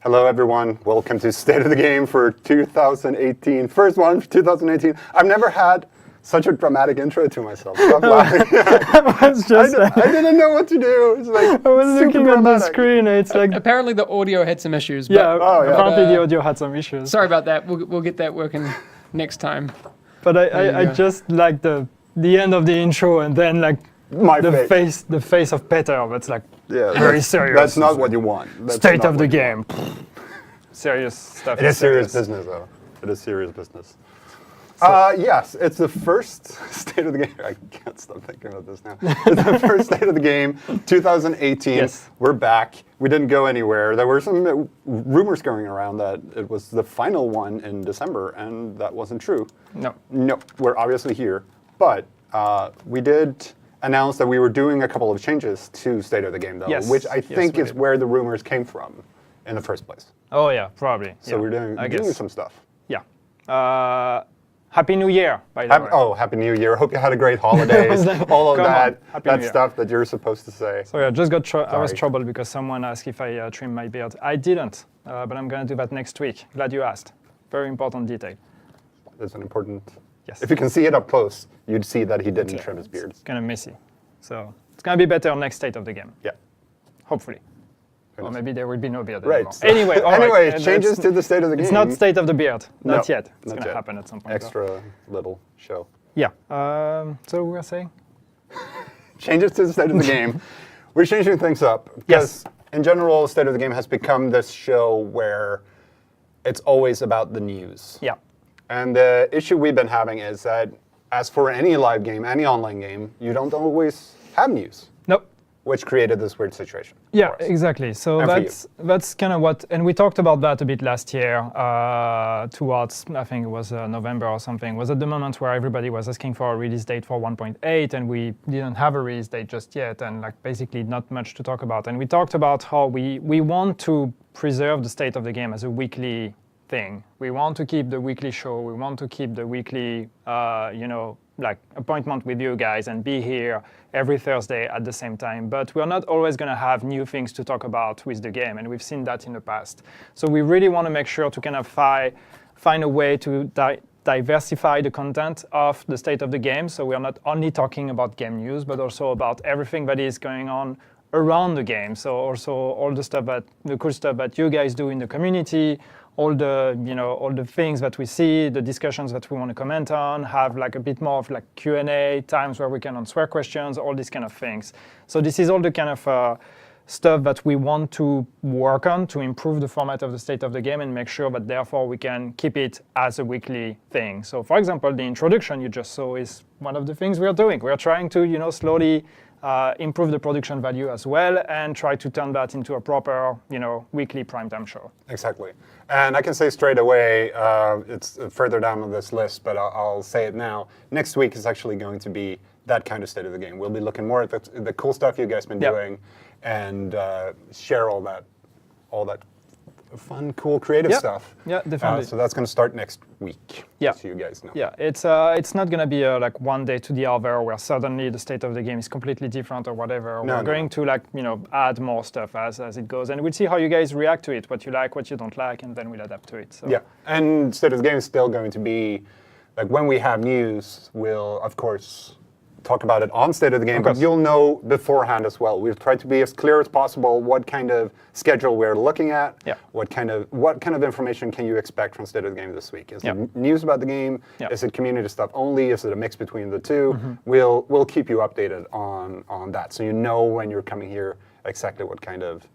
Hello, everyone. Welcome to State of the Game for 2018. First one for 2018. I've never had such a dramatic intro to myself. Stop laughing. I didn't know what to do. It's like I was looking at the dramatic. screen. It's like Apparently the audio had some issues. But yeah, apparently the audio had some issues. sorry about that. We'll get that working next time. But I just like the end of the intro and then like the face of Peter. That's like very serious. That's not what you want. That's State of the game. Serious stuff. It is serious business, though. It is serious business. Yes, it's the first State of the Game. I can't stop thinking about this now. It's the first State of the Game, 2018. Yes. We're back. We didn't go anywhere. There were some rumors going around that it was the final one in December, and that wasn't true. No, we're obviously here. But we did announce that we were doing a couple of changes to State of the Game, though, which I think is where the rumors came from in the first place. Oh, yeah, probably. So we're doing some stuff. Yeah. Happy New Year, by the way. Oh, Happy New Year. Hope you had a great holidays. All of that stuff that you're supposed to say. Sorry, I was troubled because someone asked if I trimmed my beard. I didn't, but I'm going to do that next week. Glad you asked. Very important detail. That's an important... Yes. If you can see it up close, you'd see that he didn't trim his beard. It's kind of messy. So it's going to be better next State of the Game. Yeah. Hopefully. Or maybe there will be no beard right. anymore. Anyway, changes to the State of the Game. It's not State of the Beard. Not yet. It's going to happen at some point. Extra little show. Yeah. So we were saying? Changes to the State of the Game. We're changing things up. Because in general, State of the Game has become this show where it's always about the news. Yeah. And the issue we've been having is that, as for any live game, any online game, you don't always have news. Nope. Which created this weird situation. Yeah, exactly. So that's kind of what, and we talked about that a bit last year, towards, I think it was November or something, was at the moment where everybody was asking for a release date for 1.8, and we didn't have a release date just yet, and like basically not much to talk about. And we talked about how we want to preserve the State of the Game as a weekly thing. We want to keep the weekly show. We want to keep the weekly, like appointment with you guys and be here every Thursday at the same time. But we're not always going to have new things to talk about with the game, and we've seen that in the past. So we really want to make sure to kind of find a way to diversify the content of the State of the Game. So we are not only talking about game news, but also about everything that is going on around the game. So also all the cool stuff that you guys do in the community, all the things that we see, the discussions that we want to comment on, have like a bit more of like Q&A, times where we can answer questions, all these kind of things. So this is all the kind of stuff that we want to work on to improve the format of the State of the Game and make sure that therefore we can keep it as a weekly thing. So for example, the introduction you just saw is one of the things we are doing. We are trying to, slowly improve the production value as well and try to turn that into a proper, weekly primetime show. Exactly. And I can say straight away, it's further down on this list, but I'll say it now. Next week is actually going to be that kind of State of the Game. We'll be looking more at the cool stuff you guys been doing and share all that fun, cool, creative stuff. Yeah, definitely. So that's going to start next week, just so you guys know. Yeah, it's not going to be like one day to the other where suddenly the State of the Game is completely different or whatever. We're going to add more stuff as it goes, and we'll see how you guys react to it, what you like, what you don't like, and then we'll adapt to it. So. Yeah, and State of the Game is still going to be, like when we have news, we'll, of course, talk about it on State of the Game, but you'll know beforehand as well. We've tried to be as clear as possible what kind of schedule we're looking at, what kind of information can you expect from State of the Game this week. Is it news about the game? Is it community stuff only? Is it a mix between the two? We'll keep you updated on that, so you know when you're coming here exactly what kind of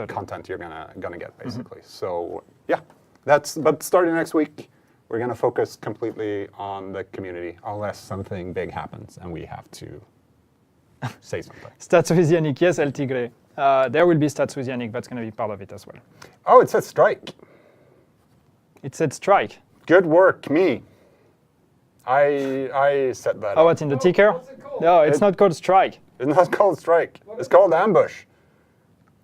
content you're gonna get, basically. So yeah, but starting next week, we're going to focus completely on the community, unless something big happens and we have to say something. Stats with Yannick, yes, El Tigre. There will be Stats with Yannick, that's going to be part of it as well. Oh, it said strike. It said strike. Good work, me. I set that what, in the ticker? What's it called? No, it's not called strike. It's not called strike. It's called ambush.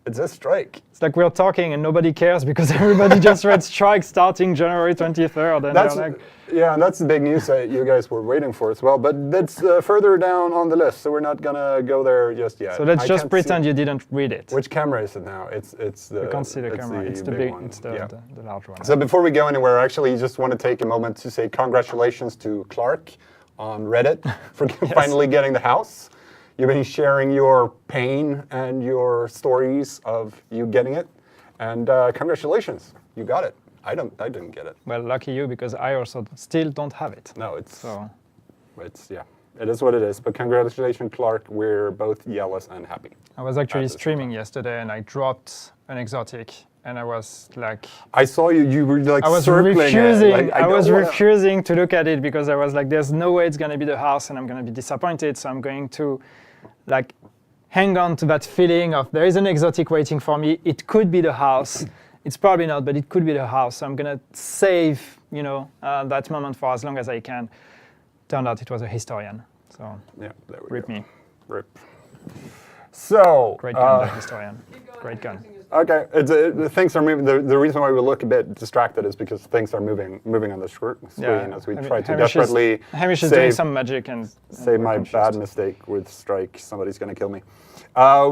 It says strike. It's like we're talking and nobody cares because everybody just read strike starting January 23rd. And That's they're like, yeah, and that's the big news that you guys were waiting for as well. But that's further down on the list, so we're not gonna go there just yet. so let's just pretend you didn't read it. Which camera is it now? It's the. You can't see the camera. It's the big one. It's the large one. So before we go anywhere, I actually just want to take a moment to say congratulations to Clark on Reddit for finally getting the house. You've been sharing your pain and your stories of you getting it, and congratulations, you got it. I didn't get it. Well, lucky you, because I also still don't have it. No, it's yeah, it is what it is. But congratulations, Clark. We're both jealous and happy. I was actually streaming yesterday, and I dropped an exotic, and I was like, I saw you. You were like, I was refusing. I was refusing to look at it because I was like, there's no way it's gonna be the house, and I'm gonna be disappointed. So I'm going to, like, hang on to that feeling of there is an exotic waiting for me. It could be the house. It's probably not, but it could be the house. So I'm gonna save, that moment for as long as I can. Turned out it was a historian. So yeah, there we rip go. me. Rip. So great gun, the historian. Great gun. Okay, things are moving. The reason why we look a bit distracted is because things are moving on the screen as we try to desperately Hamish is doing some magic and save my bad mistake with strike. Somebody's going to kill me.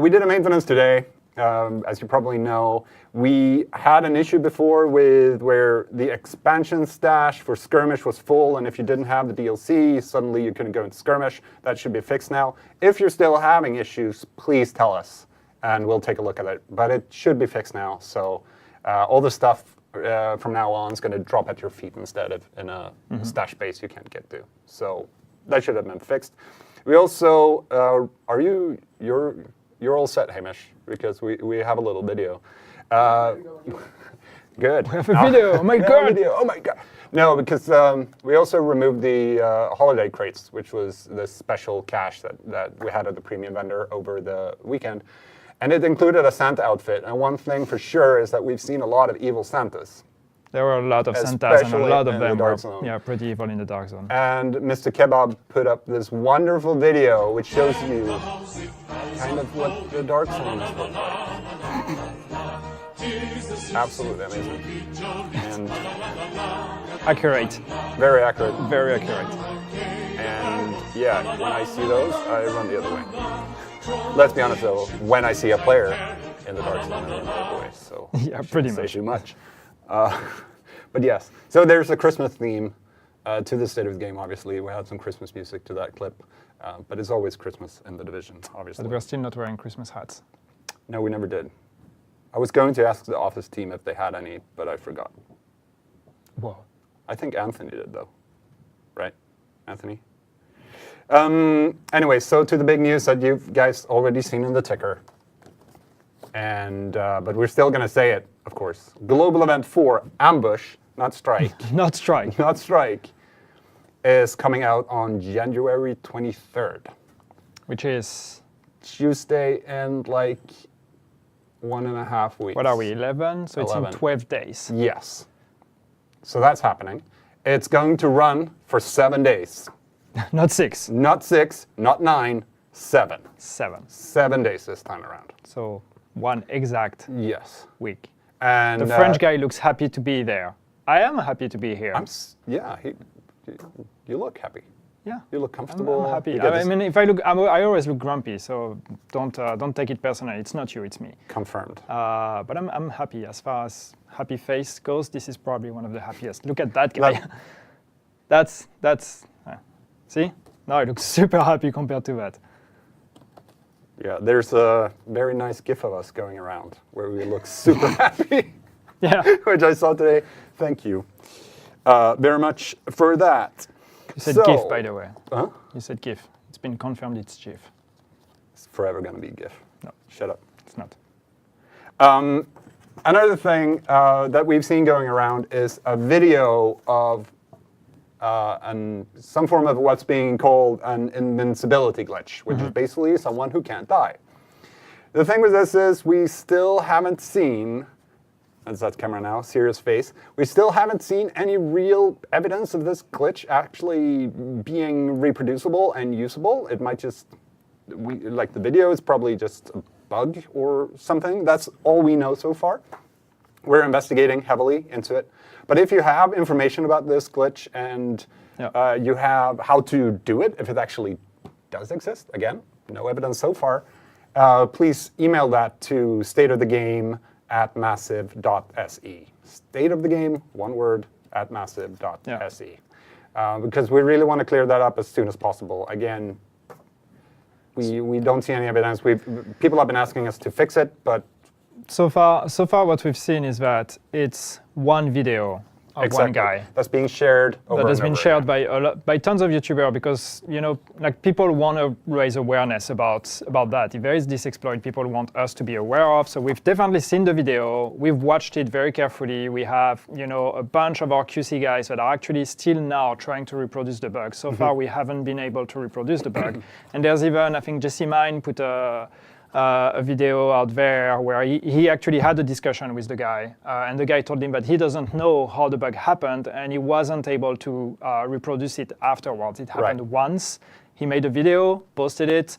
We did a maintenance today. As you probably know, we had an issue before with where the expansion stash for Skirmish was full, and if you didn't have the DLC, suddenly you couldn't go into Skirmish. That should be fixed now. If you're still having issues, please tell us, and we'll take a look at it. But it should be fixed now, so all the stuff from now on is going to drop at your feet instead of in a stash base you can't get to. So that should have been fixed. We also, you're all set, Hamish, because we have a little video. Good. We have a video. Oh my god. Oh my god. No, because we also removed the holiday crates, which was the special cache that we had at the premium vendor over the weekend. And it included a Santa outfit. And one thing for sure is that we've seen a lot of evil Santas. There were a lot of Santas, and a lot of them were pretty evil in the Dark Zone. And Mr. Kebab put up this wonderful video which shows you kind of what the Dark Zone is like. Absolutely amazing. And accurate. Very accurate. Very accurate. And yeah, when I see those, I run the other way. Let's be honest though, when I see a player in the Dark Zone, I run the other way. So yeah, pretty much. Say too much. But yes, so there's a Christmas theme to the state of the game, obviously. We had some Christmas music to that clip, but it's always Christmas in the division, obviously. But we're still not wearing Christmas hats. No, we never did. I was going to ask the office team if they had any, but I forgot. Whoa. I think Anthony did, though. Right, Anthony? Anyway, so to the big news that you guys already seen in the ticker. And but we're still going to say it, of course. Global Event 4, Ambush, not Strike. Not Strike. Not Strike, is coming out on January 23rd. Which is? Tuesday and like 1.5 weeks. What are we, 11? So 11. It's in 12 days. Yes. So that's happening. It's going to run for 7 days. Not 6. Not 6, not 9, 7. 7. 7 days this time around. So one exact week. And the French guy looks happy to be there. I am happy to be here. You look happy. Yeah, you look comfortable. I'm happy. I mean, if I look, I always look grumpy. So don't take it personally. It's not you, it's me. Confirmed. But I'm happy. As far as happy face goes, this is probably one of the happiest. Look at that guy. That's. See? Now I look super happy compared to that. Yeah, there's a very nice GIF of us going around where we look super happy. Yeah. Which I saw today. Thank you very much for that. You said GIF, by the way. Huh? You said GIF. It's been confirmed it's GIF. It's forever going to be GIF. No. Shut up. It's not. Another thing that we've seen going around is a video of some form of what's being called an invincibility glitch, which is basically someone who can't die. The thing with this is we still haven't seen, as that camera now, serious face, we still haven't seen any real evidence of this glitch actually being reproducible and usable. It might just, the video is probably just bug or something. That's all we know so far. We're investigating heavily into it. But if you have information about this glitch and you have how to do it, if it actually does exist, again, no evidence so far, please email that to stateofthegame@massive.se. Stateofthegame, one word, @massive.se. Because we really want to clear that up as soon as possible. Again, we don't see any evidence. People have been asking us to fix it, but so far what we've seen is that it's one video of one guy that's being shared over that has been shared again. by tons of YouTubers, because like people want to raise awareness about that. If there is this exploit, people want us to be aware of. So we've definitely seen the video. We've watched it very carefully. We have a bunch of our QC guys that are actually still now trying to reproduce the bug. So far we haven't been able to reproduce the bug. And there's even, I think Jesse Mine put a video out there where he actually had a discussion with the guy, and the guy told him that he doesn't know how the bug happened, and he wasn't able to reproduce it afterwards. It happened once. He made a video, posted it,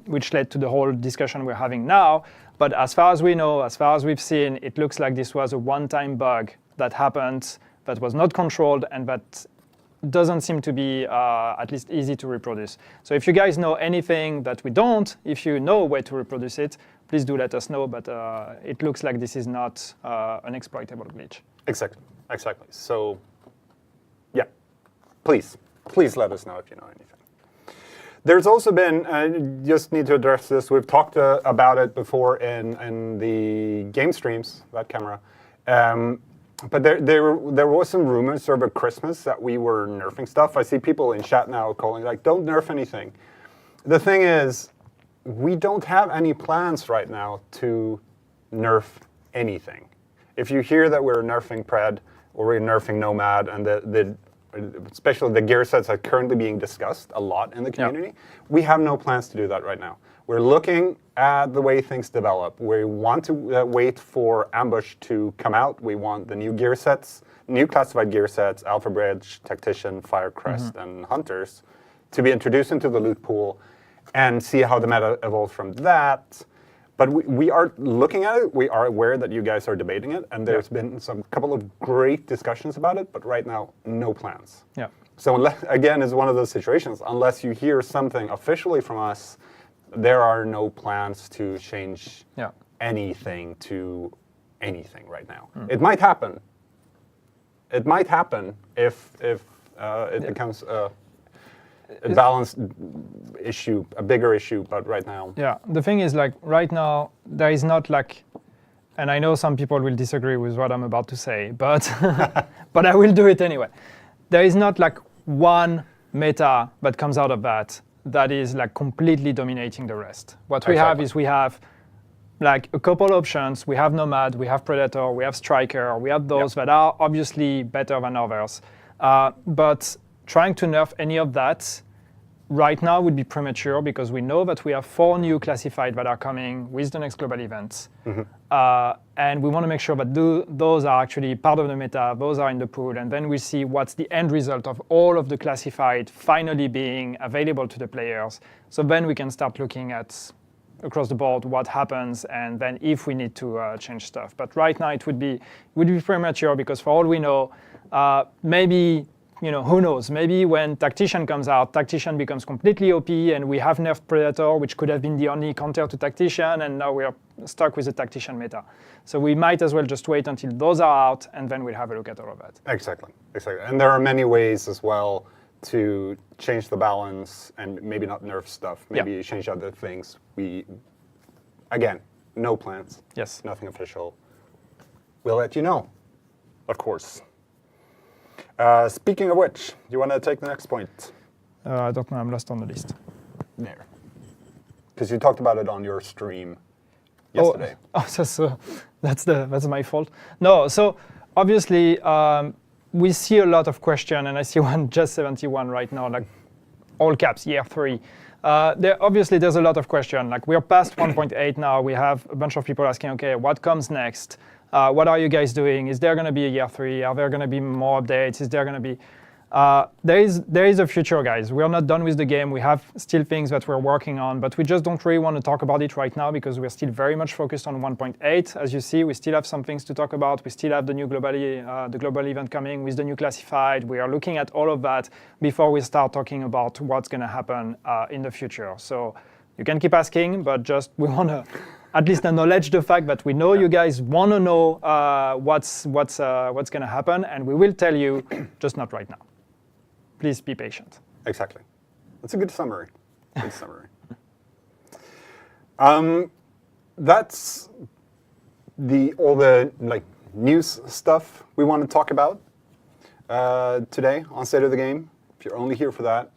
which led to the whole discussion we're having now. But as far as we know, as far as we've seen, it looks like this was a one-time bug that happened, that was not controlled, and that doesn't seem to be at least easy to reproduce. So if you guys know anything that we don't, if you know a way to reproduce it, please do let us know. But it looks like this is not an exploitable glitch. Exactly. So, yeah, please let us know if you know anything. There's also been, just need to address this, we've talked about it before in the game streams, that camera. But there was some rumors over Christmas that we were nerfing stuff. I see people in chat now calling like, don't nerf anything. The thing is, we don't have any plans right now to nerf anything. If you hear that we're nerfing Pred or we're nerfing Nomad, and especially the gear sets are currently being discussed a lot in the community, we have no plans to do that right now. We're looking at the way things develop. We want to wait for Ambush to come out. We want the new gear sets, new classified gear sets, Alpha Bridge, Tactician, Firecrest, and Hunters, to be introduced into the loot pool and see how the meta evolves from that. But we are looking at it. We are aware that you guys are debating it, and there's been some couple of great discussions about it, but right now, no plans. Yeah. So again, it's one of those situations. Unless you hear something officially from us, there are no plans to change anything to anything right now. It might happen. It might happen if it becomes a balanced issue, a bigger issue, but right now. Yeah, the thing is, like, right now, there is not like, and I know some people will disagree with what I'm about to say, but but I will do it anyway. There is not like one meta that comes out of that is like completely dominating the rest. What we have is we have like a couple options. We have Nomad, we have Predator, we have Striker, we have those that are obviously better than others. But trying to nerf any of that right now would be premature, because we know that we have 4 new classified that are coming with the next global events. And we want to make sure that those are actually part of the meta, those are in the pool, and then we see what's the end result of all of the classified finally being available to the players. So then we can start looking at across the board what happens, and then if we need to change stuff. But right now it would be premature, because for all we know, maybe, who knows? Maybe when Tactician comes out, Tactician becomes completely OP, and we have nerfed Predator, which could have been the only counter to Tactician, and now we are stuck with the Tactician meta. So we might as well just wait until those are out, and then we'll have a look at all of that. Exactly. And there are many ways as well to change the balance and maybe not nerf stuff, maybe change other things. Again, no plans. Yes. Nothing official. We'll let you know, of course. Speaking of which, do you want to take the next point? I don't know, I'm lost on the list. There. Because you talked about it on your stream yesterday. That's my fault. No, so obviously we see a lot of questions, and I see one just 71 right now, like all caps, year 3. Obviously there's a lot of questions. Like, we're past 1.8 now. We have a bunch of people asking, okay, what comes next? What are you guys doing? Is there going to be a year 3? Are there going to be more updates? Is there going to be... There is a future, guys. We are not done with the game. We have still things that we're working on, but we just don't really want to talk about it right now because we're still very much focused on 1.8. As you see, we still have some things to talk about. We still have the new the global event coming with the new classified. We are looking at all of that before we start talking about what's going to happen in the future. So you can keep asking, but just we want to at least acknowledge the fact that we know you guys want to know what's going to happen, and we will tell you, just not right now. Please be patient. Exactly. That's a good summary. Good summary. That's all the news stuff we want to talk about today on State of the Game. If you're only here for that,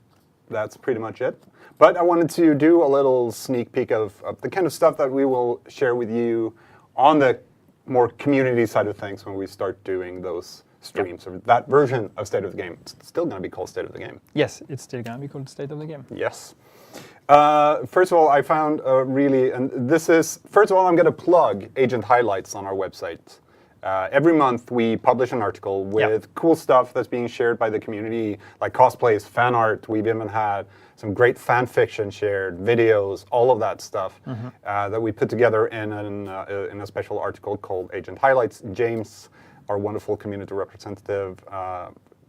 that's pretty much it. But I wanted to do a little sneak peek of the kind of stuff that we will share with you on the more community side of things when we start doing those streams, or that version of State of the Game. It's still going to be called State of the Game. Yes, it's still going to be called State of the Game. Yes. First of all, I found first of all, I'm going to plug Agent Highlights on our website. Every month we publish an article with cool stuff that's being shared by the community, like cosplays, fan art. We've even had some great fan fiction shared, videos, all of that stuff that we put together in a special article called Agent Highlights. James, our wonderful community representative,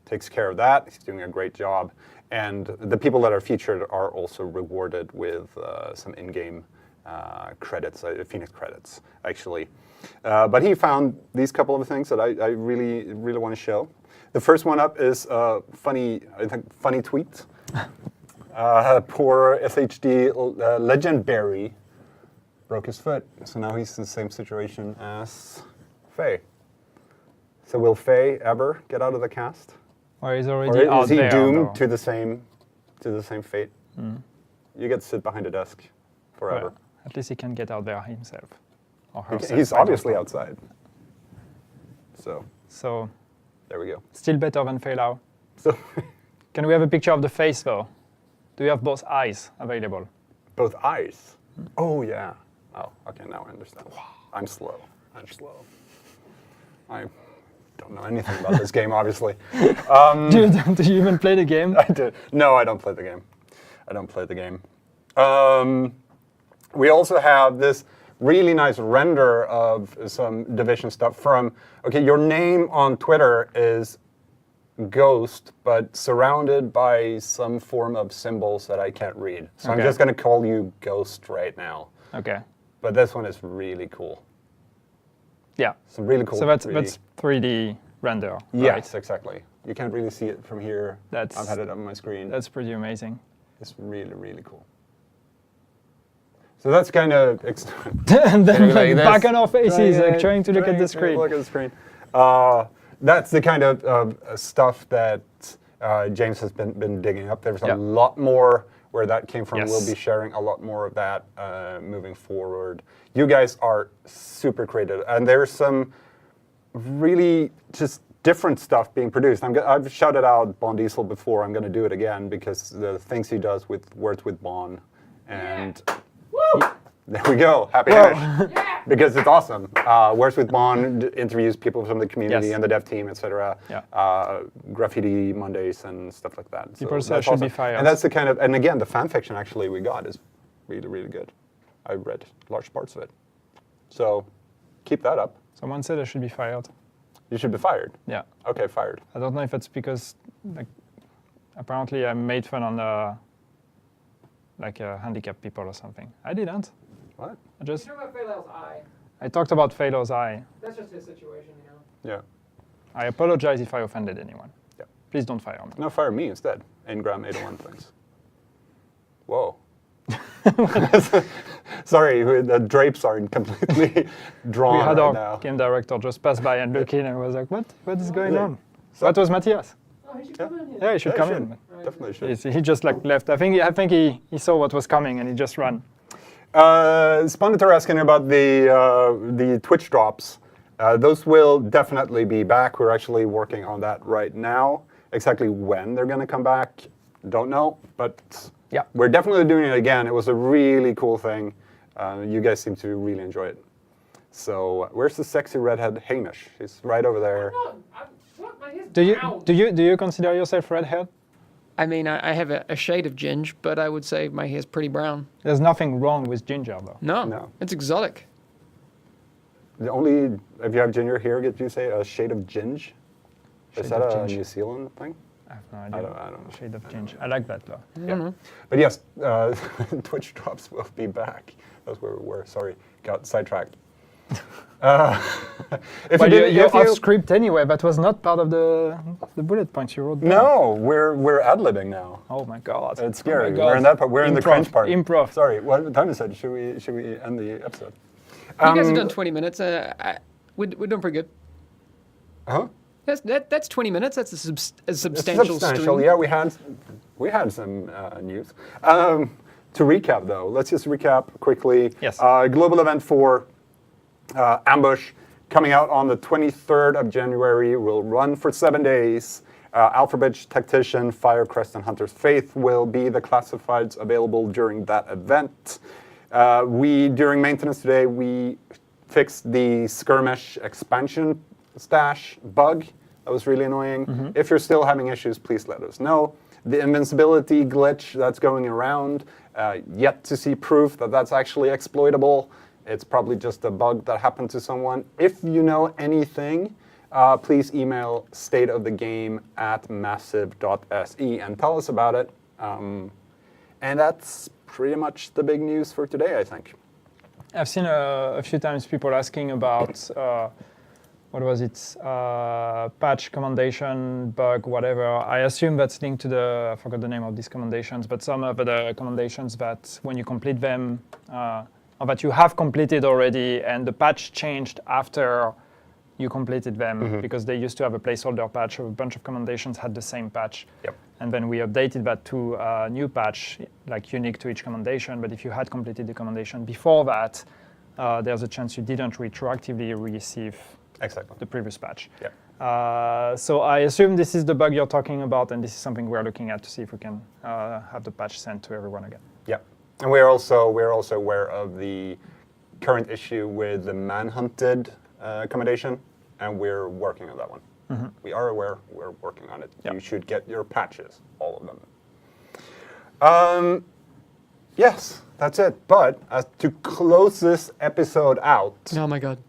takes care of that. He's doing a great job. And the people that are featured are also rewarded with some in-game credits, Phoenix credits, actually. But he found these couple of things that I really, really want to show. The first one up is a funny tweet. Poor SHD Legend Barry broke his foot, so now he's in the same situation as Faye. So will Faye ever get out of the cast? Or he's already out there? Or is he doomed to the same fate? You get to sit behind a desk forever. Well, at least he can get out there himself. Or herself. He's obviously outside. So there we go. Still better than Faye Lau. So can we have a picture of the face though? Do you have both eyes available? Both eyes? Oh yeah. Oh, okay, now I understand. I'm slow. I don't know anything about this game, obviously. Do you even play the game? I did. No, I don't play the game. We also have this really nice render of some Division stuff from, your name on Twitter is Ghost, but surrounded by some form of symbols that I can't read. So I'm just going to call you Ghost right now. Okay. But this one is really cool. Yeah. Some really cool. So that's 3D render. Yes, right? Exactly. You can't really see it from here. I've had it on my screen. That's pretty amazing. It's really, really cool. So that's kind of and then like back on our faces, trying to look at the screen. Look at the screen. That's the kind of stuff that James has been digging up. There's a lot more where that came from. Yes. We'll be sharing a lot more of that moving forward. You guys are super creative, and there's some really just different stuff being produced. I've shouted out Bon Diesel before. I'm going to do it again because the things he does with Words with Bon, and there we go. Happy Hamish. Because it's awesome. Words with Bon interviews people from the community and the dev team, etc. Graffiti Mondays and stuff like that. People say I should be fired. And that's the kind of, and again, the fan fiction actually we got is really, really good. I read large parts of it. So keep that up. Someone said I should be fired. You should be fired? Yeah. Okay, fired. I don't know if it's because apparently I made fun on handicapped people or something. I didn't. What? You talking about Phalel's eye. I talked about Phalel's eye. That's just his situation, you know. Yeah. I apologize if I offended anyone. Yeah. Please don't fire me. No, fire me instead. Ingram 801 things. Whoa. Sorry, the drapes aren't completely drawn We had right our now. game director just pass by and look in and was like, what is going on? So- That was Matthias. Oh, he should come in here. Yeah, he should come in. Definitely should. He just left. I think he saw what was coming and he just ran. Sponitor asking about the Twitch drops. Those will definitely be back. We're actually working on that right now. Exactly when they're going to come back, don't know. But we're definitely doing it again. It was a really cool thing. You guys seem to really enjoy it. So where's the sexy redhead Hamish? He's right over there. What? My hair's Do brown. you consider yourself red-haired? I mean, I have a shade of ginge, but I would say my hair's pretty brown. There's nothing wrong with ginger, though. No, it's exotic. The only, if you have ginger here, did you say a shade of ginge? Is that a New Zealand thing? I have no idea. I don't know. Shade of ginger. I like that, though. Yeah. But yes, Twitch drops will be back. That's where we were. Sorry, got sidetracked. But you're off script anyway. That was not part of the bullet points you wrote down. No, we're ad-libbing now. Oh my god. It's scary. Oh my God. We're in that part. We're in the cringe part. Improv. Sorry, what time is it? Should we end the episode? You guys have done 20 minutes. We're doing pretty good. Huh? That's 20 minutes. That's a substantial It's substantial. stream. Yeah, we had some news. To recap, though, let's just recap quickly. Yes. Global event 4, Ambush, coming out on the 23rd of January. Will run for 7 days. Alphabet, Tactician, Firecrest, and Hunter's Faith will be the classifieds available during that event. During maintenance today, we fixed the skirmish expansion stash bug. That was really annoying. If you're still having issues, please let us know. The invincibility glitch that's going around, yet to see proof that that's actually exploitable. It's probably just a bug that happened to someone. If you know anything, please email stateofthegame@massive.se and tell us about it. And that's pretty much the big news for today, I think. I've seen a few times people asking about what was it? Patch commendation bug, whatever. I assume that's linked to I forgot the name of these commendations, but some of the commendations that when you complete them, or that you have completed already, and the patch changed after you completed them, because they used to have a placeholder patch. A bunch of commendations had the same patch. Yep. And then we updated that to a new patch, like unique to each commendation. But if you had completed the commendation before that, there's a chance you didn't retroactively receive the previous patch. Yeah. So I assume this is the bug you're talking about, and this is something we're looking at to see if we can have the patch sent to everyone again. Yeah. And we're also aware of the current issue with the manhunted accommodation, and we're working on that one. We are aware, we're working on it. Yep. You should get your patches, all of them. Yes, that's it. But to close this episode out, Oh my god.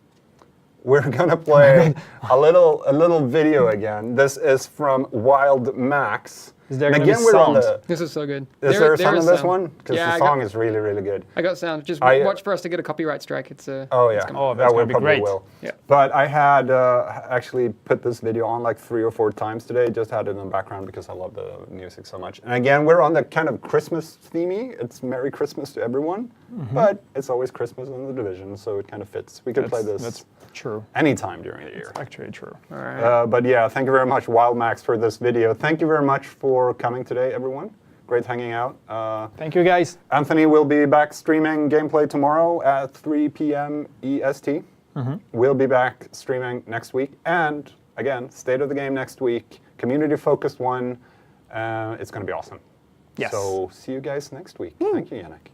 we're gonna play a little video again. This is from Wild Max. Is there And gonna be again, we're on sound? the. This is so good. Is there a sound is in this one? Because Yeah, the song is really, really good. I got sound. Just watch for us to get a copyright strike. It's Oh yeah, it's coming. Oh, that's we gonna be probably great. will. Yeah. But I had actually put this video on like 3 or 4 times today. Just had it in the background because I love the music so much. And again, we're on the kind of Christmas themey. It's Merry Christmas to everyone, but it's always Christmas in the Division, so it kind of fits. We could play this That's true. anytime during the year. Actually true. All right. But yeah, thank you very much, Wild Max, for this video. Thank you very much for coming today, everyone. Great hanging out. Thank you, guys. Anthony will be back streaming gameplay tomorrow at 3 p.m. EST. We'll be back streaming next week. And again, State of the Game next week. Community-focused one. It's going to be awesome. Yes. So see you guys next week. Thank you, Yannick.